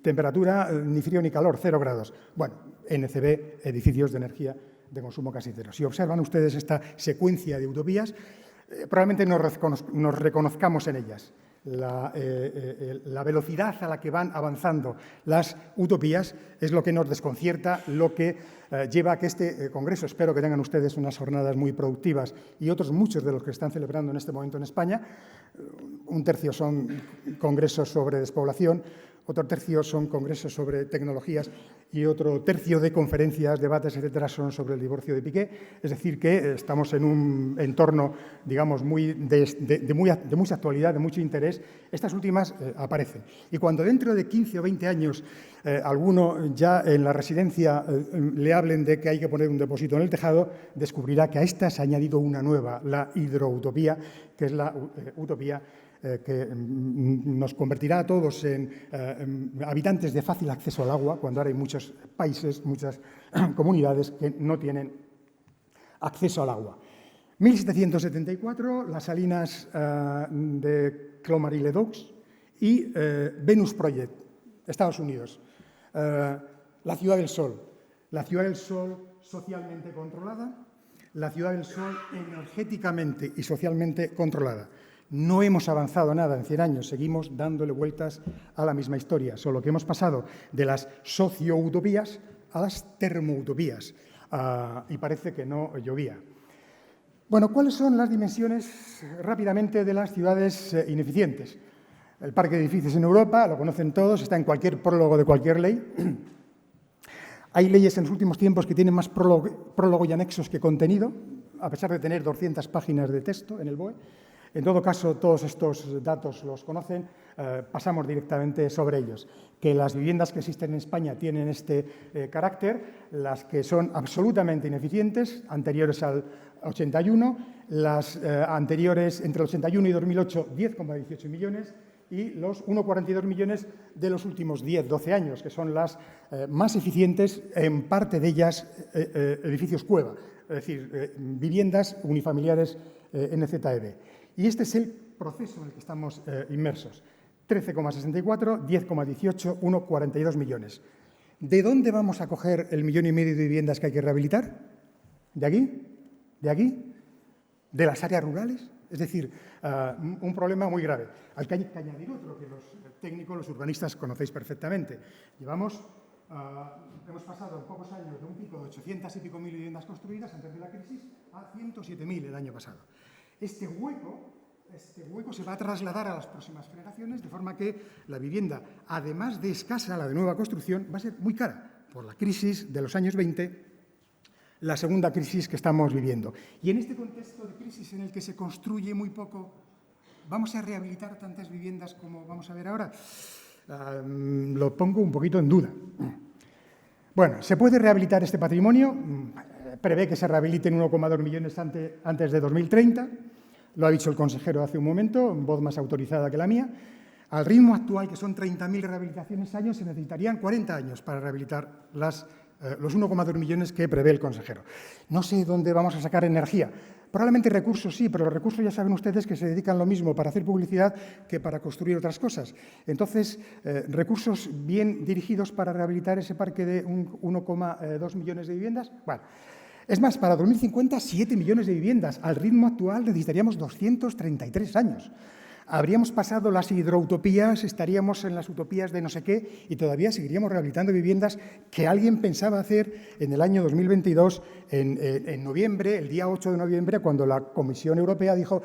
temperatura ni frío ni calor, 0 grados. Bueno, NCB, edificios de energía de consumo casi cero. Si observan ustedes esta secuencia de utopías, probablemente nos reconozcamos en ellas. La velocidad a la que van avanzando las utopías es lo que nos desconcierta, lo que lleva a que este congreso, espero que tengan ustedes unas jornadas muy productivas y otros muchos de los que están celebrando en este momento en España. Un tercio son congresos sobre despoblación, otro tercio son congresos sobre tecnologías y otro tercio de conferencias, debates, etcétera, son sobre el divorcio de Piqué. Es decir, que estamos en un entorno, digamos, de mucha actualidad, de mucho interés. Estas últimas aparecen. Y cuando dentro de 15 o 20 años alguno ya en la residencia le hablen de que hay que poner un depósito en el tejado, descubrirá que a esta se ha añadido una nueva, la hidroutopía, que es la utopía que nos convertirá a todos en habitantes de fácil acceso al agua, cuando ahora hay muchos países, muchas comunidades que no tienen acceso al agua. 1774, las salinas de Clomarie-les-Deux y Venus Project, Estados Unidos. La Ciudad del Sol. La Ciudad del Sol socialmente controlada, la Ciudad del Sol energéticamente y socialmente controlada. No hemos avanzado nada en 100 años, seguimos dándole vueltas a la misma historia, solo que hemos pasado de las socio-utopías a las termoutopías y parece que no llovía. Bueno, ¿cuáles son las dimensiones rápidamente de las ciudades ineficientes? El parque de edificios en Europa, lo conocen todos, está en cualquier prólogo de cualquier ley. Hay leyes en los últimos tiempos que tienen más prólogo y anexos que contenido, a pesar de tener 200 páginas de texto en el BOE. En todo caso, todos estos datos los conocen, pasamos directamente sobre ellos. Que las viviendas que existen en España tienen este carácter, las que son absolutamente ineficientes, anteriores al 81, las anteriores entre el 81 y 2008, 10,18 millones, y los 1,42 millones de los últimos 10-12 años, que son las más eficientes, en parte de ellas edificios cueva, es decir, viviendas unifamiliares NZEB. Y este es el proceso en el que estamos inmersos. 13,64, 10,18, 1,42 millones. ¿De dónde vamos a coger el 1,5 millones de viviendas que hay que rehabilitar? ¿De aquí? ¿De aquí? ¿De las áreas rurales? Es decir, un problema muy grave. Al que hay que añadir otro que los técnicos, los urbanistas conocéis perfectamente. Hemos pasado en pocos años de un pico de 800 y pico mil viviendas construidas antes de la crisis a 107.000 el año pasado. Este hueco se va a trasladar a las próximas generaciones, de forma que la vivienda, además de escasa, la de nueva construcción, va a ser muy cara por la crisis de los años 20, la segunda crisis que estamos viviendo. Y en este contexto de crisis en el que se construye muy poco, ¿vamos a rehabilitar tantas viviendas como vamos a ver ahora? Lo pongo un poquito en duda. Bueno, ¿se puede rehabilitar este patrimonio? Prevé que se rehabiliten 1,2 millones antes de 2030. Lo ha dicho el consejero hace un momento, en voz más autorizada que la mía. Al ritmo actual, que son 30.000 rehabilitaciones años, se necesitarían 40 años para rehabilitar los 1,2 millones que prevé el consejero. No sé dónde vamos a sacar energía. Probablemente recursos sí, pero los recursos ya saben ustedes que se dedican lo mismo para hacer publicidad que para construir otras cosas. Entonces, recursos bien dirigidos para rehabilitar ese parque de 1,2 millones de viviendas. Bueno, es más, para 2050, 7 millones de viviendas. Al ritmo actual necesitaríamos 233 años. Habríamos pasado las hidroutopías, estaríamos en las utopías de no sé qué y todavía seguiríamos rehabilitando viviendas que alguien pensaba hacer en el año 2022, en noviembre, el día 8 de noviembre, cuando la Comisión Europea dijo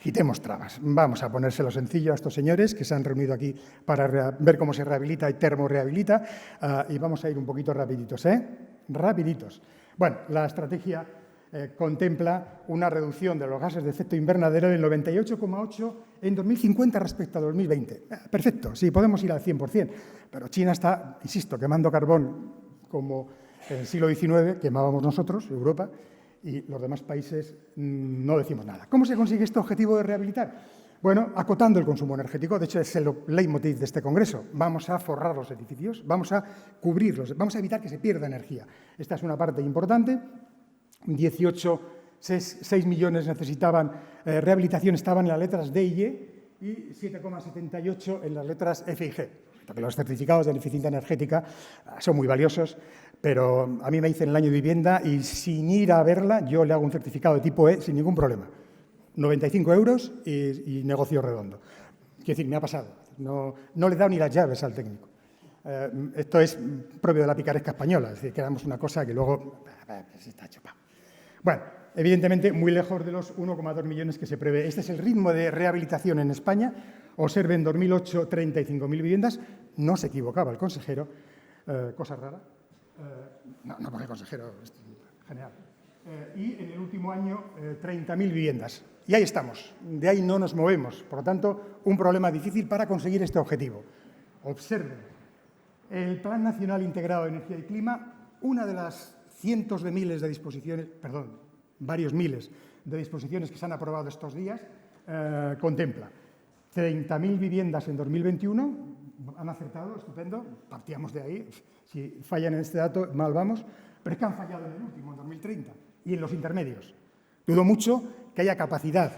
quitemos trabas, vamos a ponérselo sencillo a estos señores que se han reunido aquí para ver cómo se rehabilita y termorehabilita y vamos a ir un poquito rapiditos, rapiditos. Bueno, la estrategia contempla una reducción de los gases de efecto invernadero del 98,8% en 2050 respecto a 2020. Perfecto, sí, podemos ir al 100%, pero China está, insisto, quemando carbón como en el siglo XIX quemábamos nosotros, Europa, y los demás países no decimos nada. ¿Cómo se consigue este objetivo de rehabilitar? Bueno, acotando el consumo energético. De hecho, es el leitmotiv de este congreso. Vamos a forrar los edificios, vamos a cubrirlos, vamos a evitar que se pierda energía. Esta es una parte importante. 6 millones necesitaban rehabilitación, estaban en las letras D y E, y 7,78 en las letras F y G. Porque los certificados de eficiencia energética son muy valiosos, pero a mí me dicen el año de vivienda y sin ir a verla yo le hago un certificado de tipo E sin ningún problema. 95 euros y negocio redondo. Quiero decir, me ha pasado. No le he dado ni las llaves al técnico. Esto es propio de la picaresca española, es decir, que damos una cosa que luego se está chupado. Bueno, evidentemente muy lejos de los 1,2 millones que se prevé. Este es el ritmo de rehabilitación en España. Observen, en 2008, 35.000 viviendas. No se equivocaba el consejero. Cosa rara. No porque el consejero es general. Y en el último año, 30.000 viviendas. Y ahí estamos. De ahí no nos movemos. Por lo tanto, un problema difícil para conseguir este objetivo. Observen. El Plan Nacional Integrado de Energía y Clima, una de las cientos de miles de disposiciones, perdón, varios miles de disposiciones que se han aprobado estos días, contempla 30.000 viviendas en 2021, han acertado, estupendo, partíamos de ahí, si fallan en este dato, mal vamos, pero es que han fallado en el último, en 2030, y en los intermedios. Dudo mucho que haya capacidad,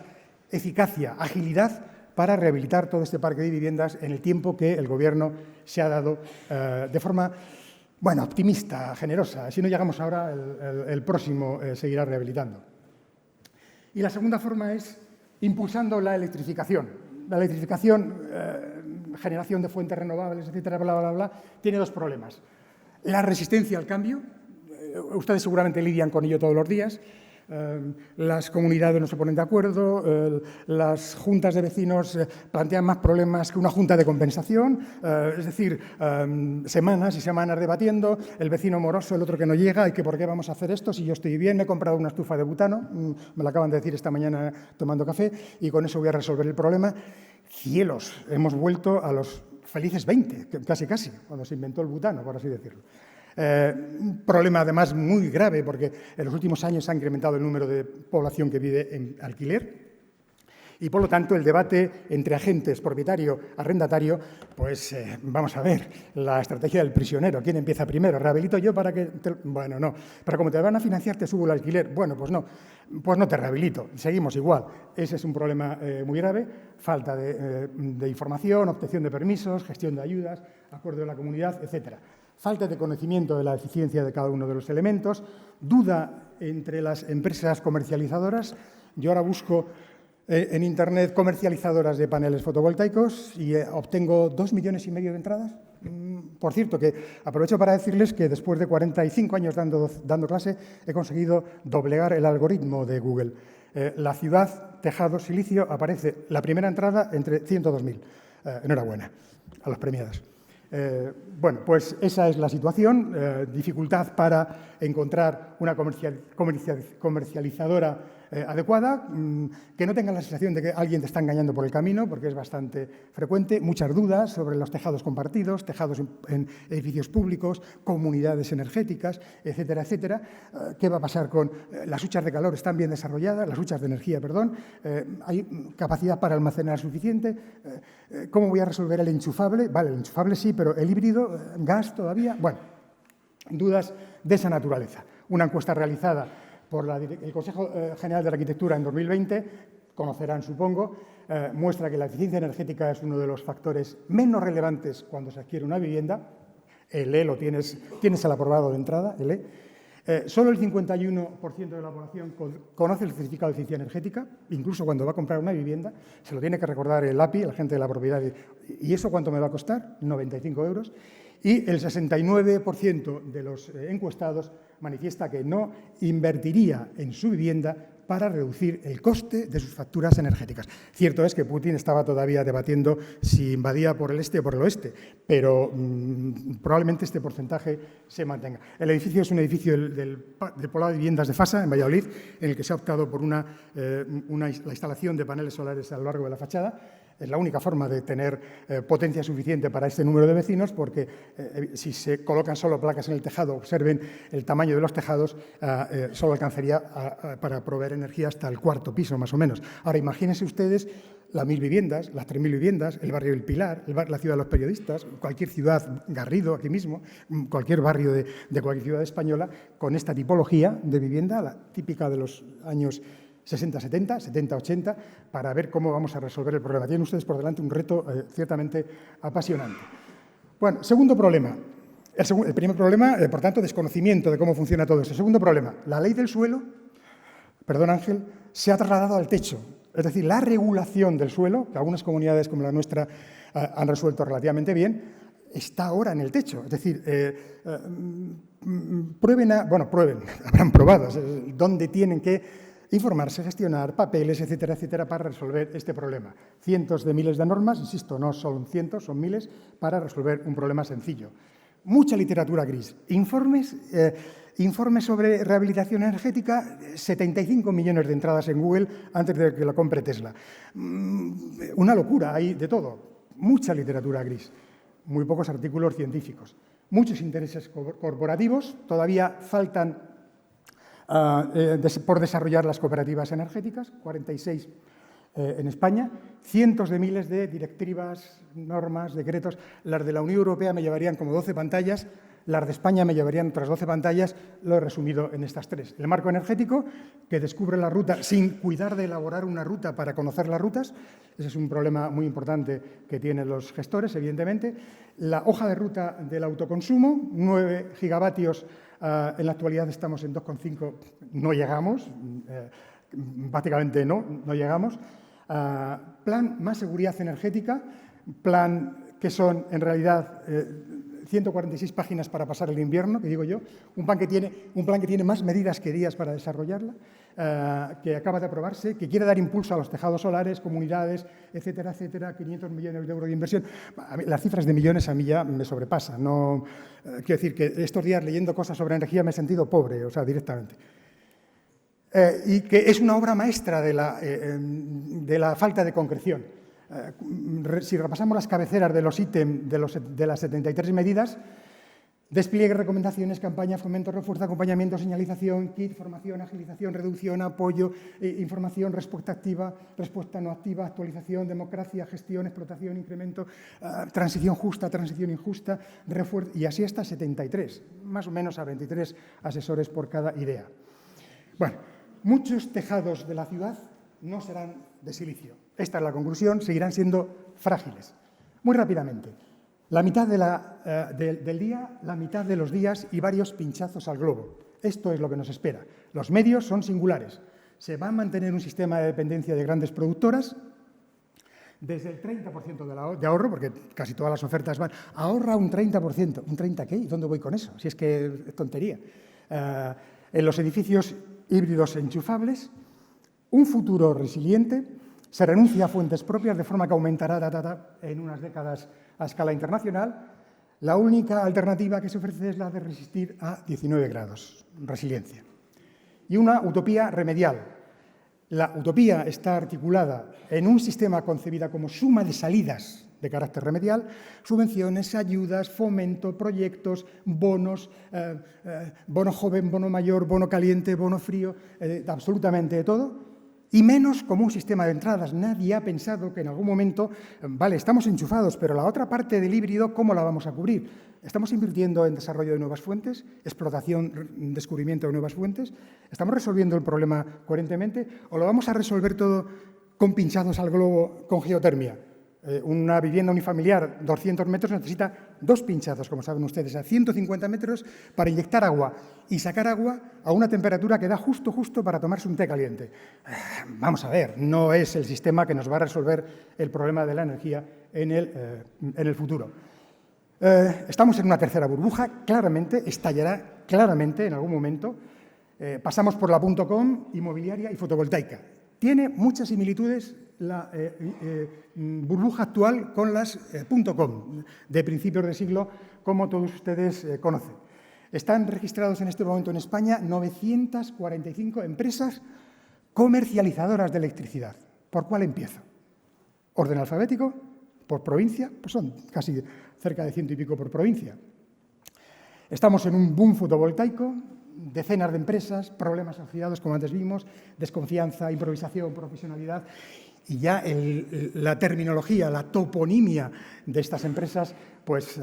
eficacia, agilidad para rehabilitar todo este parque de viviendas en el tiempo que el Gobierno se ha dado de forma, bueno, optimista, generosa. Si no llegamos ahora, el próximo seguirá rehabilitando. Y la segunda forma es impulsando la electrificación. La electrificación, generación de fuentes renovables, etcétera, bla, bla, bla, tiene dos problemas. La resistencia al cambio. Ustedes seguramente lidian con ello todos los días. Las comunidades no se ponen de acuerdo, las juntas de vecinos plantean más problemas que una junta de compensación, es decir, semanas y semanas debatiendo, el vecino moroso, el otro que no llega, y que por qué vamos a hacer esto si yo estoy bien, me he comprado una estufa de butano, me lo acaban de decir esta mañana tomando café, y con eso voy a resolver el problema. Cielos, hemos vuelto a los felices 20, casi, cuando se inventó el butano, por así decirlo. Un problema además muy grave porque en los últimos años se ha incrementado el número de población que vive en alquiler y por lo tanto el debate entre agentes, propietario, arrendatario, pues vamos a ver, la estrategia del prisionero, ¿quién empieza primero? ¿Rehabilito yo para que...? Bueno, no, pero como te van a financiar te subo el alquiler, bueno, pues no te rehabilito, seguimos igual. Ese es un problema muy grave, falta de información, obtención de permisos, gestión de ayudas, acuerdo de la comunidad, etcétera. Falta de conocimiento de la eficiencia de cada uno de los elementos, duda entre las empresas comercializadoras. Yo ahora busco en Internet comercializadoras de paneles fotovoltaicos y obtengo 2,5 millones de entradas. Por cierto, que aprovecho para decirles que después de 45 años dando clase he conseguido doblegar el algoritmo de Google. La ciudad, Tejado, Silicio, aparece la primera entrada entre 102.000. Enhorabuena a los premiados. Bueno, pues esa es la situación, dificultad para encontrar una comercializadora adecuada, que no tenga la sensación de que alguien te está engañando por el camino, porque es bastante frecuente, muchas dudas sobre los tejados compartidos, tejados en edificios públicos, comunidades energéticas, etcétera, etcétera. ¿Qué va a pasar con las huchas de calor? ¿Están bien desarrolladas? Las huchas de energía, perdón. ¿Hay capacidad para almacenar suficiente? ¿Cómo voy a resolver el enchufable? Vale, el enchufable sí, pero el híbrido, gas todavía. Bueno, dudas de esa naturaleza. Una encuesta realizada por el Consejo General de la Arquitectura en 2020, conocerán supongo, muestra que la eficiencia energética es uno de los factores menos relevantes cuando se adquiere una vivienda. El E lo tienes el aprobado de entrada, el E. Solo el 51% de la población conoce el certificado de eficiencia energética, incluso cuando va a comprar una vivienda, se lo tiene que recordar el API, el agente de la propiedad. ¿Y eso cuánto me va a costar? 95 euros. Y el 69% de los encuestados manifiesta que no invertiría en su vivienda para reducir el coste de sus facturas energéticas. Cierto es que Putin estaba todavía debatiendo si invadía por el este o por el oeste, pero probablemente este porcentaje se mantenga. El edificio es un edificio del Poblado de Viviendas de Fasa, en Valladolid, en el que se ha optado por la instalación de paneles solares a lo largo de la fachada. Es la única forma de tener potencia suficiente para este número de vecinos, porque si se colocan solo placas en el tejado, observen el tamaño de los tejados, solo alcanzaría para proveer energía hasta el cuarto piso, más o menos. Ahora, imagínense ustedes las 1.000 viviendas, las 3.000 viviendas, el barrio del Pilar, la ciudad de los periodistas, cualquier ciudad, Garrido, aquí mismo, cualquier barrio de cualquier ciudad española, con esta tipología de vivienda, la típica de los años 60-70, 70-80, para ver cómo vamos a resolver el problema. Tienen ustedes por delante un reto ciertamente apasionante. Bueno, segundo problema. El primer problema, por tanto, desconocimiento de cómo funciona todo esto. Segundo problema, la ley del suelo, perdón Ángel, se ha trasladado al techo. Es decir, la regulación del suelo, que algunas comunidades como la nuestra han resuelto relativamente bien, está ahora en el techo. Es decir, prueben, habrán probado dónde tienen que informarse, gestionar papeles, etcétera, etcétera, para resolver este problema. Cientos de miles de normas, insisto, no son cientos, son miles, para resolver un problema sencillo. Mucha literatura gris. Informes sobre rehabilitación energética, 75 millones de entradas en Google antes de que lo compre Tesla. Una locura, hay de todo. Mucha literatura gris. Muy pocos artículos científicos. Muchos intereses corporativos. Todavía faltan por desarrollar las cooperativas energéticas, 46 en España, cientos de miles de directivas, normas, decretos. Las de la Unión Europea me llevarían como 12 pantallas, las de España me llevarían otras 12 pantallas, lo he resumido en estas 3. El marco energético, que descubre la ruta sin cuidar de elaborar una ruta para conocer las rutas. Ese es un problema muy importante que tienen los gestores, evidentemente. La hoja de ruta del autoconsumo, 9 gigavatios. En la actualidad estamos en 2,5, no llegamos, prácticamente no llegamos. Plan más seguridad energética, plan que son en realidad 146 páginas para pasar el invierno, que digo yo, un plan que tiene más medidas que días para desarrollarla, que acaba de aprobarse, que quiere dar impulso a los tejados solares, comunidades, etcétera, etcétera, 500 millones de euros de inversión. Las cifras de millones a mí ya me sobrepasan. No, quiero decir que estos días leyendo cosas sobre energía me he sentido pobre, o sea, directamente. Y que es una obra maestra de la falta de concreción. Si repasamos las cabeceras de los ítems de las 73 medidas, despliegue, recomendaciones, campaña, fomento, refuerzo, acompañamiento, señalización, kit, formación, agilización, reducción, apoyo, información, respuesta activa, respuesta no activa, actualización, democracia, gestión, explotación, incremento, transición justa, transición injusta, refuerzo, y así hasta 73, más o menos a 23 asesores por cada idea. Bueno, muchos tejados de la ciudad no serán de silicio. Esta es la conclusión, seguirán siendo frágiles. Muy rápidamente, la mitad del día, la mitad de los días y varios pinchazos al globo. Esto es lo que nos espera. Los medios son singulares. Se va a mantener un sistema de dependencia de grandes productoras, desde el 30% de ahorro, porque casi todas las ofertas van, ahorra un 30%. ¿Un 30 qué? ¿Y dónde voy con eso? Si es que es tontería. En los edificios híbridos enchufables, un futuro resiliente, se renuncia a fuentes propias de forma que aumentará en unas décadas a escala internacional. La única alternativa que se ofrece es la de resistir a 19 grados, resiliencia. Y una utopía remedial. La utopía está articulada en un sistema concebida como suma de salidas de carácter remedial, subvenciones, ayudas, fomento, proyectos, bonos, bono joven, bono mayor, bono caliente, bono frío, absolutamente de todo, y menos como un sistema de entradas. Nadie ha pensado que en algún momento, vale, estamos enchufados, pero la otra parte del híbrido, ¿cómo la vamos a cubrir? ¿Estamos invirtiendo en desarrollo de nuevas fuentes, explotación, descubrimiento de nuevas fuentes? ¿Estamos resolviendo el problema coherentemente o lo vamos a resolver todo con pinchados al globo con geotermia? Una vivienda unifamiliar, 200 metros, necesita 2 pinchazos, como saben ustedes, a 150 metros para inyectar agua y sacar agua a una temperatura que da justo para tomarse un té caliente. Vamos a ver, no es el sistema que nos va a resolver el problema de la energía en el futuro. Estamos en una tercera burbuja, claramente, estallará claramente en algún momento. Pasamos por la .com, inmobiliaria y fotovoltaica. Tiene muchas similitudes la burbuja actual con las .com de principios de siglo, como todos ustedes conocen. Están registrados en este momento en España 945 empresas comercializadoras de electricidad. ¿Por cuál empiezo? Orden alfabético, por provincia, pues son casi cerca de 100 y pico por provincia. Estamos en un boom fotovoltaico, decenas de empresas, problemas asociados, como antes vimos, desconfianza, improvisación, profesionalidad. Y ya la terminología, la toponimia de estas empresas, pues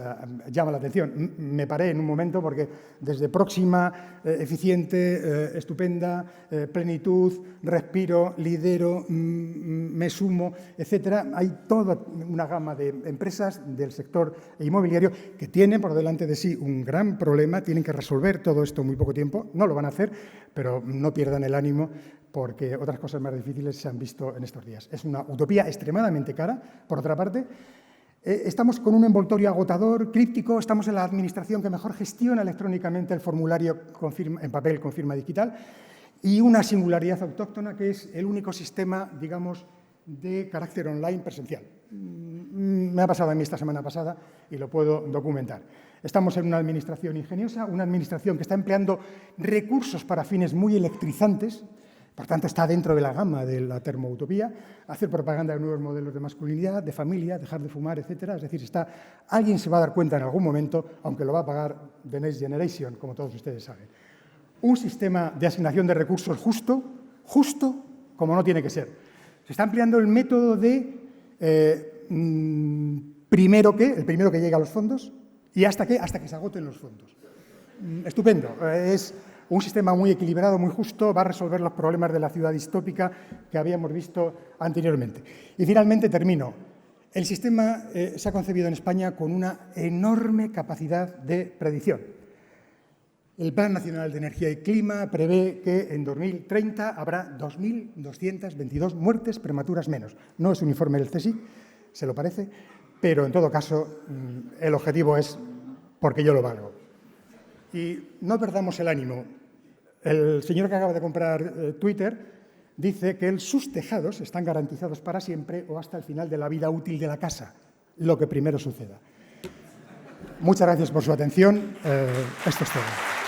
llama la atención. Me paré en un momento porque desde próxima, eficiente, estupenda, plenitud, respiro, lidero, me sumo, etcétera. Hay toda una gama de empresas del sector inmobiliario que tienen por delante de sí un gran problema, tienen que resolver todo esto en muy poco tiempo. No lo van a hacer, pero no pierdan el ánimo, porque otras cosas más difíciles se han visto en estos días. Es una utopía extremadamente cara. Por otra parte, estamos con un envoltorio agotador, críptico, estamos en la administración que mejor gestiona electrónicamente el formulario en papel con firma digital y una singularidad autóctona que es el único sistema, digamos, de carácter online presencial. Me ha pasado a mí esta semana pasada y lo puedo documentar. Estamos en una administración ingeniosa, una administración que está empleando recursos para fines muy electrizantes. Por tanto, está dentro de la gama de la termoutopía, hacer propaganda de nuevos modelos de masculinidad, de familia, dejar de fumar, etcétera. Es decir, alguien se va a dar cuenta en algún momento, aunque lo va a pagar The Next Generation, como todos ustedes saben. Un sistema de asignación de recursos justo como no tiene que ser. Se está empleando el método de el primero que llega a los fondos y hasta que se agoten los fondos. Estupendo. Es un sistema muy equilibrado, muy justo, va a resolver los problemas de la ciudad distópica que habíamos visto anteriormente. Y finalmente termino. El sistema se ha concebido en España con una enorme capacidad de predicción. El Plan Nacional de Energía y Clima prevé que en 2030 habrá 2.222 muertes prematuras menos. No es un informe del CSIC, se lo parece, pero en todo caso el objetivo es porque yo lo valgo. Y no perdamos el ánimo. El señor que acaba de comprar Twitter dice que sus tejados están garantizados para siempre o hasta el final de la vida útil de la casa, lo que primero suceda. Muchas gracias por su atención. Esto es todo.